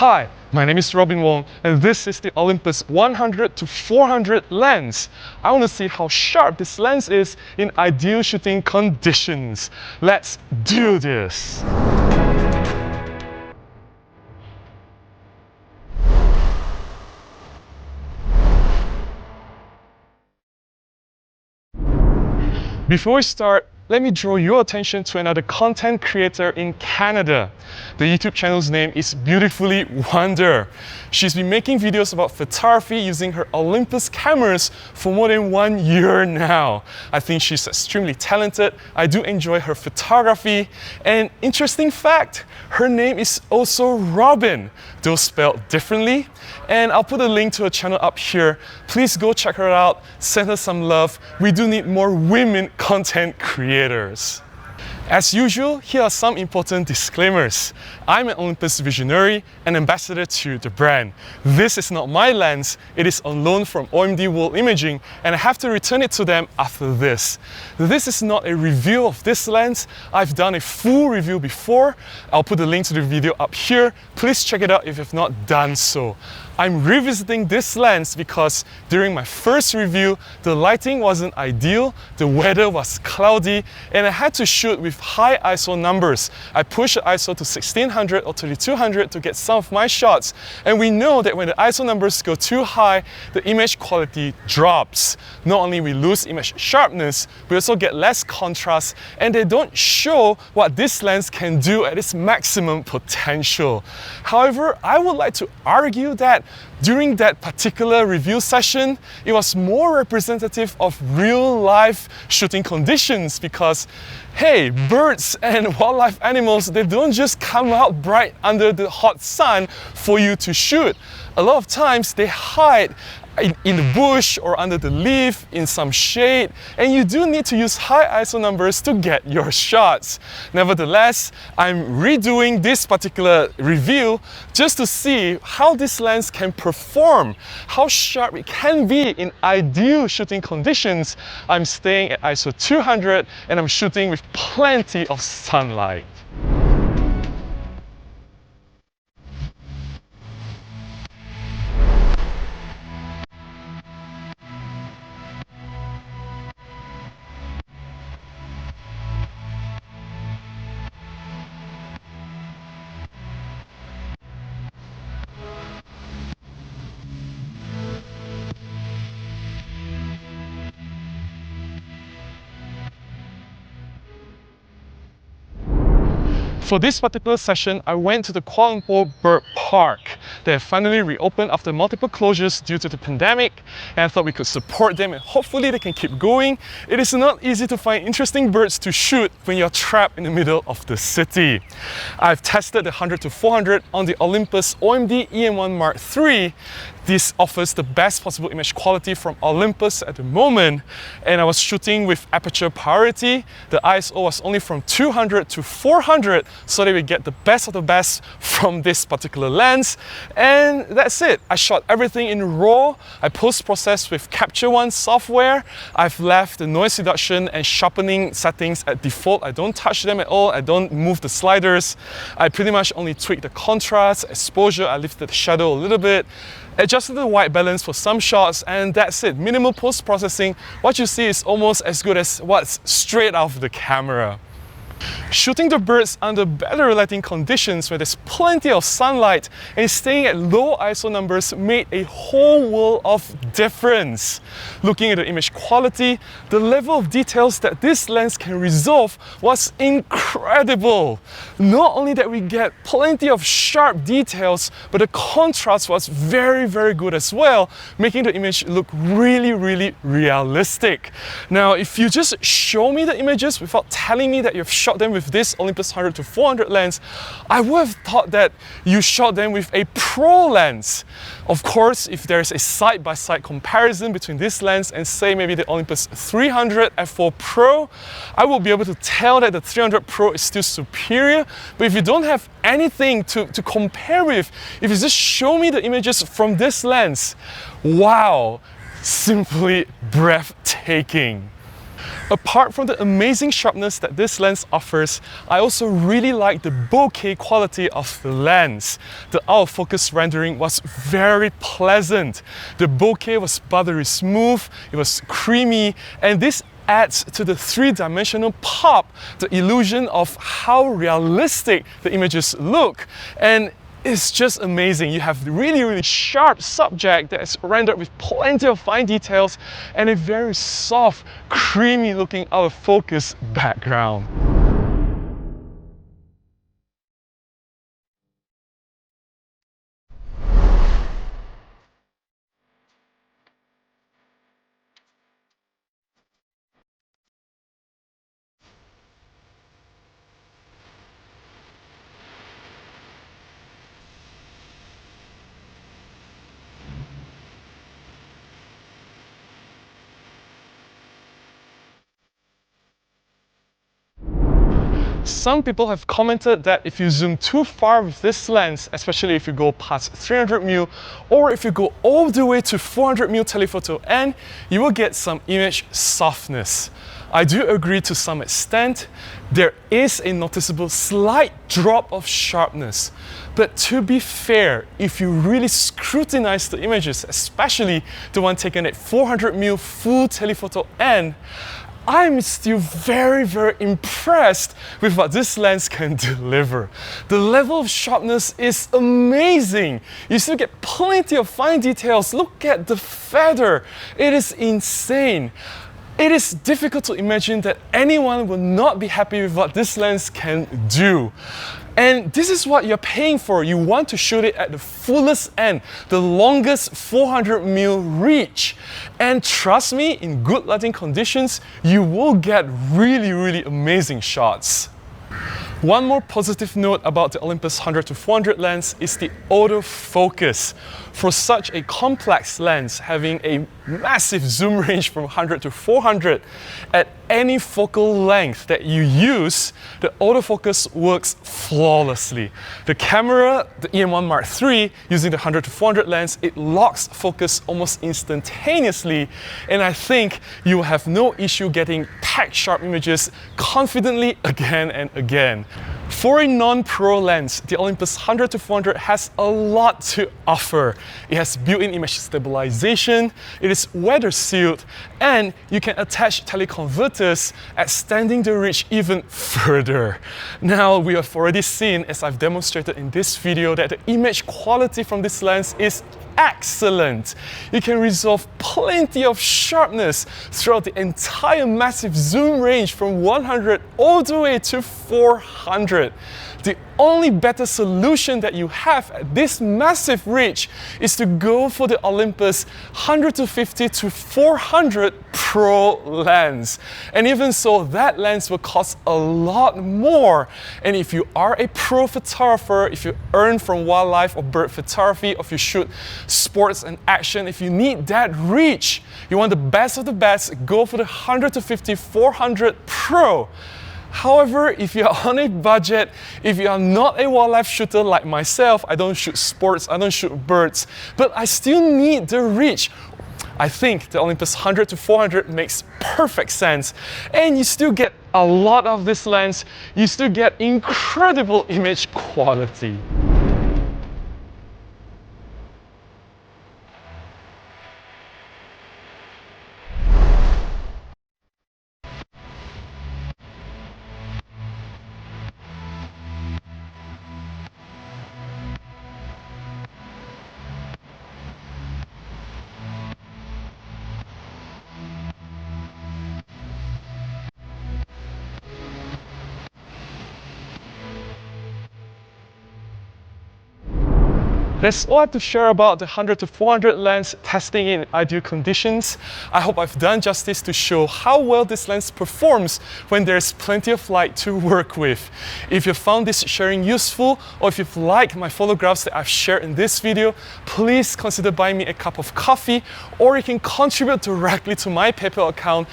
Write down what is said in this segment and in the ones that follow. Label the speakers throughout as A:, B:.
A: Hi, my name is Robin Wong and this is the Olympus 100-400 lens. I want to see how sharp this lens is in ideal shooting conditions. Let's do this! Before we start, let me draw your attention to another content creator in Canada. The YouTube channel's name is Beautifully Wonder. She's been making videos about photography using her Olympus cameras for more than 1 year now. I think she's extremely talented. I do enjoy her photography. And interesting fact, her name is also Robin, though spelled differently. And I'll put a link to her channel up here. Please go check her out, send her some love. We do need more women content creators. As usual, here are some important disclaimers. I'm an Olympus visionary and ambassador to the brand. This is not my lens, it is on loan from OMD World Imaging and I have to return it to them after this. This is not a review of this lens. I've done a full review before. I'll put the link to the video up here. Please check it out if you've not done so. I'm revisiting this lens because during my first review, the lighting wasn't ideal, the weather was cloudy, and I had to shoot with high ISO numbers. I pushed the ISO to 1600 or 3200 to get some of my shots, and we know that when the ISO numbers go too high, the image quality drops. Not only we lose image sharpness, we also get less contrast, and they don't show what this lens can do at its maximum potential. However, I would like to argue that during that particular review session, it was more representative of real life shooting conditions because, hey, birds and wildlife animals, they don't just come out bright under the hot sun for you to shoot. A lot of times they hide in the bush or under the leaf, in some shade, and you do need to use high ISO numbers to get your shots. Nevertheless, I'm redoing this particular review just to see how this lens can perform, how sharp it can be in ideal shooting conditions. I'm staying at ISO 200 and I'm shooting with plenty of sunlight. For this particular session, I went to the Kuala Lumpur Bird Park. They have finally reopened after multiple closures due to the pandemic, and I thought we could support them and hopefully they can keep going. It is not easy to find interesting birds to shoot when you're trapped in the middle of the city. I've tested the 100-400 on the Olympus OMD EM1 Mark III. This offers the best possible image quality from Olympus at the moment, and I was shooting with aperture priority. The ISO was only from 200 to 400 so that we get the best of the best from this particular lens, and that's it. I shot everything in RAW. I post-processed with Capture One software. I've left the noise reduction and sharpening settings at default. I don't touch them at all. I don't move the sliders. I pretty much only tweak the contrast, exposure. I lifted the shadow a little bit, adjusted the white balance for some shots, and that's it. Minimal post-processing. What you see is almost as good as what's straight out of the camera. Shooting the birds under better lighting conditions where there's plenty of sunlight and staying at low ISO numbers made a whole world of difference. Looking at the image quality, the level of details that this lens can resolve was incredible. Not only that we get plenty of sharp details, but the contrast was very, very good as well, making the image look really, really realistic. Now, if you just show me the images without telling me that you've shot them with this Olympus 100-400 lens, I would have thought that you shot them with a pro lens. Of course, if there's a side-by-side comparison between this lens and say maybe the Olympus 300 f4 Pro, I will be able to tell that the 300 Pro is still superior. But if you don't have anything to compare with, if you just show me the images from this lens, wow, simply breathtaking. Apart from the amazing sharpness that this lens offers, I also really like the bokeh quality of the lens. The autofocus rendering was very pleasant. The bokeh was buttery smooth, it was creamy, and this adds to the three-dimensional pop, the illusion of how realistic the images look. And it's just amazing. You have really sharp subject that is rendered with plenty of fine details and a very soft, creamy looking autofocus background. Some people have commented that if you zoom too far with this lens, especially if you go past 300mm or if you go all the way to 400mm telephoto N, you will get some image softness. I do agree to some extent. There is a noticeable slight drop of sharpness. But to be fair, if you really scrutinize the images, especially the one taken at 400mm full telephoto N, I'm still very impressed with what this lens can deliver. The level of sharpness is amazing. You still get plenty of fine details. Look at the feather. It is insane. It is difficult to imagine that anyone will not be happy with what this lens can do. And this is what you're paying for. You want to shoot it at the fullest end, the longest 400mm reach. And trust me, in good lighting conditions, you will get really amazing shots. One more positive note about the Olympus 100-400 lens is the autofocus. For such a complex lens, having a massive zoom range from 100 to 400, at any focal length that you use, the autofocus works flawlessly. The camera, the EM1 Mark III, using the 100 to 400 lens, it locks focus almost instantaneously, and I think you will have no issue getting packed sharp images confidently again and again. For a non-pro lens, the Olympus 100-400 has a lot to offer. It has built-in image stabilization, it is weather sealed, and you can attach teleconverters, extending the reach even further. Now, we have already seen, as I've demonstrated in this video, that the image quality from this lens is excellent. You can resolve plenty of sharpness throughout the entire massive zoom range from 100 all the way to 400. The only better solution that you have at this massive reach is to go for the Olympus 100-50-400 Pro lens. And even so, that lens will cost a lot more. And if you are a pro photographer, if you earn from wildlife or bird photography, or if you shoot sports and action, if you need that reach, you want the best of the best, go for the 100-50-400 Pro. However, if you are on a budget, if you are not a wildlife shooter like myself, I don't shoot sports, I don't shoot birds, but I still need the reach, I think the Olympus 100-400 makes perfect sense. And you still get a lot of this lens, you still get incredible image quality. That's all I have to share about the 100-400 lens testing in ideal conditions. I hope I've done justice to show how well this lens performs when there's plenty of light to work with. If you found this sharing useful, or if you've liked my photographs that I've shared in this video, please consider buying me a cup of coffee, or you can contribute directly to my PayPal account.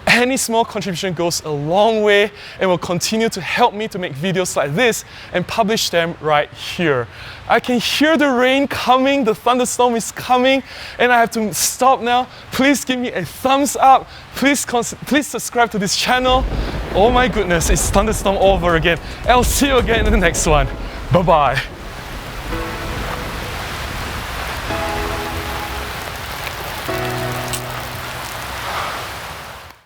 A: Any small contribution goes a long way and will continue to help me to make videos like this and publish them right here. I can hear the rain coming, the thunderstorm is coming, and I have to stop now. Please give me a thumbs up. Please subscribe to this channel. Oh my goodness, it's thunderstorm all over again. I'll see you again in the next one. Bye-bye.